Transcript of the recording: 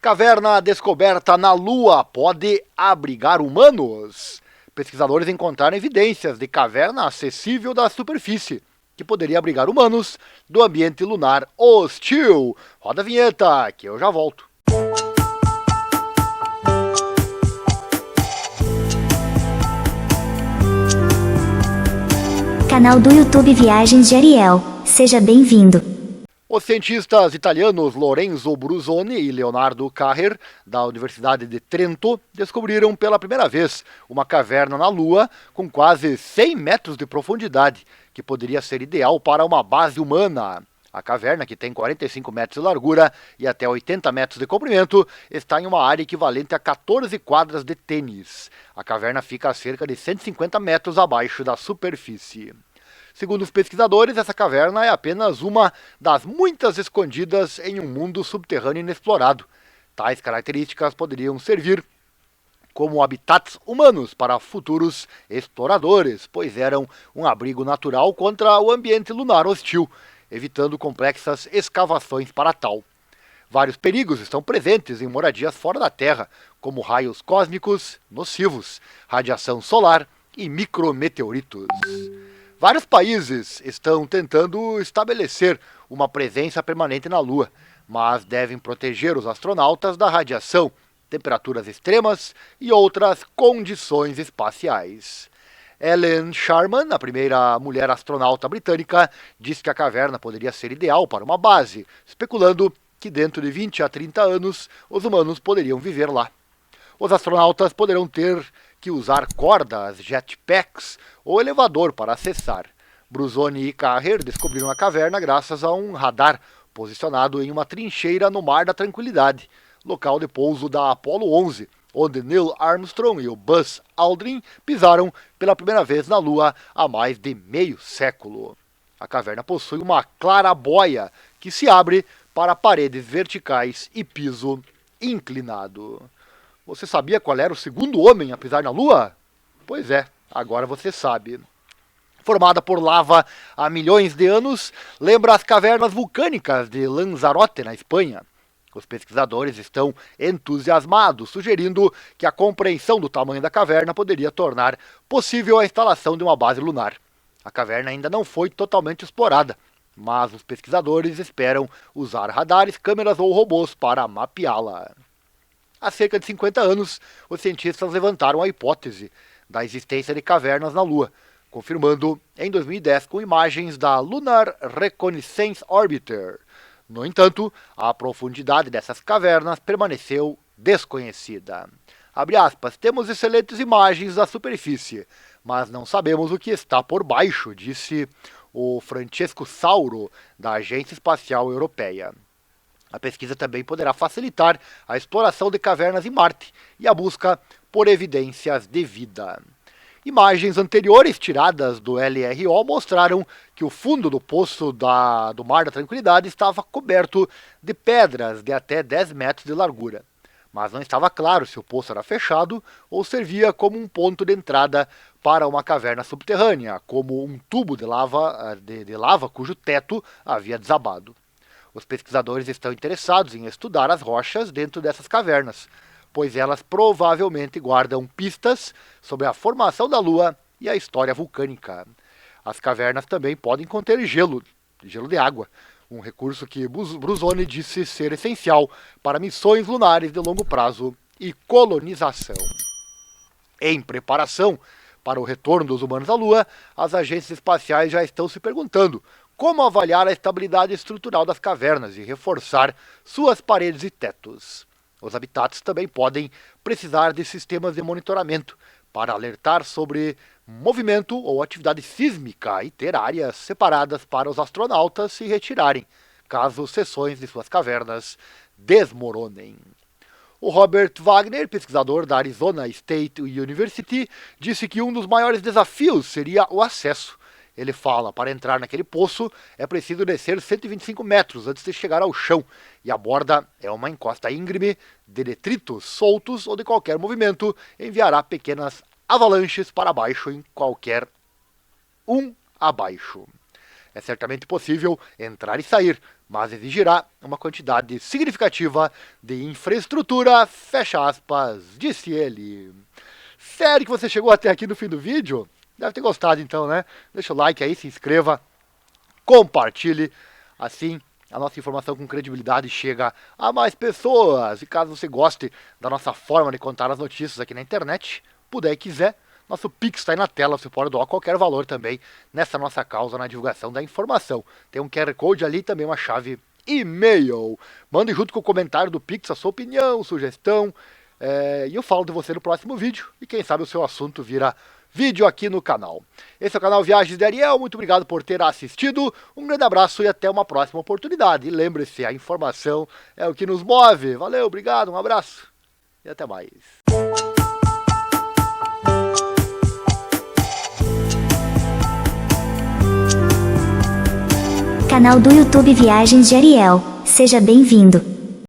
Caverna descoberta na Lua pode abrigar humanos. Pesquisadores encontraram evidências de caverna acessível da superfície, que poderia abrigar humanos do ambiente lunar hostil. Roda a vinheta, que eu já volto. Canal do YouTube Viagens de Ariel. Seja bem-vindo. Os cientistas italianos Lorenzo Brusoni e Leonardo Carrer, da Universidade de Trento, descobriram pela primeira vez uma caverna na Lua com quase 100 metros de profundidade, que poderia ser ideal para uma base humana. A caverna, que tem 45 metros de largura e até 80 metros de comprimento, está em uma área equivalente a 14 quadras de tênis. A caverna fica a cerca de 150 metros abaixo da superfície. Segundo os pesquisadores, essa caverna é apenas uma das muitas escondidas em um mundo subterrâneo inexplorado. Tais características poderiam servir como habitats humanos para futuros exploradores, pois eram um abrigo natural contra o ambiente lunar hostil, evitando complexas escavações para tal. Vários perigos estão presentes em moradias fora da Terra, como raios cósmicos nocivos, radiação solar e micrometeoritos. Vários países estão tentando estabelecer uma presença permanente na Lua, mas devem proteger os astronautas da radiação, temperaturas extremas e outras condições espaciais. Ellen Sharman, a primeira mulher astronauta britânica, disse que a caverna poderia ser ideal para uma base, especulando que dentro de 20 a 30 anos os humanos poderiam viver lá. Os astronautas poderão ter que usar cordas, jetpacks ou elevador para acessar. Brusoni e Carrer descobriram a caverna graças a um radar posicionado em uma trincheira no Mar da Tranquilidade, local de pouso da Apollo 11, onde Neil Armstrong e o Buzz Aldrin pisaram pela primeira vez na Lua há mais de meio século. A caverna possui uma clarabóia que se abre para paredes verticais e piso inclinado. Você sabia qual era o segundo homem a pisar na Lua? Pois é, agora você sabe. Formada por lava há milhões de anos, lembra as cavernas vulcânicas de Lanzarote, na Espanha. Os pesquisadores estão entusiasmados, sugerindo que a compreensão do tamanho da caverna poderia tornar possível a instalação de uma base lunar. A caverna ainda não foi totalmente explorada, mas os pesquisadores esperam usar radares, câmeras ou robôs para mapeá-la. Há cerca de 50 anos, os cientistas levantaram a hipótese da existência de cavernas na Lua, confirmando em 2010 com imagens da Lunar Reconnaissance Orbiter. No entanto, a profundidade dessas cavernas permaneceu desconhecida. Abre aspas, temos excelentes imagens da superfície, mas não sabemos o que está por baixo, disse o Francesco Sauro, da Agência Espacial Europeia. A pesquisa também poderá facilitar a exploração de cavernas em Marte e a busca por evidências de vida. Imagens anteriores tiradas do LRO mostraram que o fundo do poço do Mar da Tranquilidade estava coberto de pedras de até 10 metros de largura. Mas não estava claro se o poço era fechado ou servia como um ponto de entrada para uma caverna subterrânea, como um tubo de lava cujo teto havia desabado. Os pesquisadores estão interessados em estudar as rochas dentro dessas cavernas, pois elas provavelmente guardam pistas sobre a formação da Lua e a história vulcânica. As cavernas também podem conter gelo de água, um recurso que Brusoni disse ser essencial para missões lunares de longo prazo e colonização. Em preparação para o retorno dos humanos à Lua, as agências espaciais já estão se perguntando como avaliar a estabilidade estrutural das cavernas e reforçar suas paredes e tetos. Os habitats também podem precisar de sistemas de monitoramento para alertar sobre movimento ou atividade sísmica e ter áreas separadas para os astronautas se retirarem, caso seções de suas cavernas desmoronem. O Robert Wagner, pesquisador da Arizona State University, disse que um dos maiores desafios seria o acesso. Ele fala, para entrar naquele poço é preciso descer 125 metros antes de chegar ao chão, e a borda é uma encosta íngreme de detritos soltos ou de qualquer movimento enviará pequenas avalanches para baixo em qualquer abaixo. É certamente possível entrar e sair, mas exigirá uma quantidade significativa de infraestrutura, fecha aspas, disse ele. Sério que você chegou até aqui no fim do vídeo? Deve ter gostado então, né? Deixa o like aí, se inscreva, compartilhe, assim a nossa informação com credibilidade chega a mais pessoas. E caso você goste da nossa forma de contar as notícias aqui na internet, puder e quiser, nosso Pix está aí na tela, você pode doar qualquer valor também nessa nossa causa na divulgação da informação. Tem um QR Code ali, também uma chave e-mail. Mande junto com o comentário do Pix a sua opinião, sugestão, e eu falo de você no próximo vídeo. E quem sabe o seu assunto vira vídeo aqui no canal. Esse é o canal Viagens de Ariel, muito obrigado por ter assistido, um grande abraço e até uma próxima oportunidade. E lembre-se, a informação é o que nos move. Valeu, obrigado, um abraço e até mais. Canal do YouTube Viagens de Ariel, seja bem-vindo.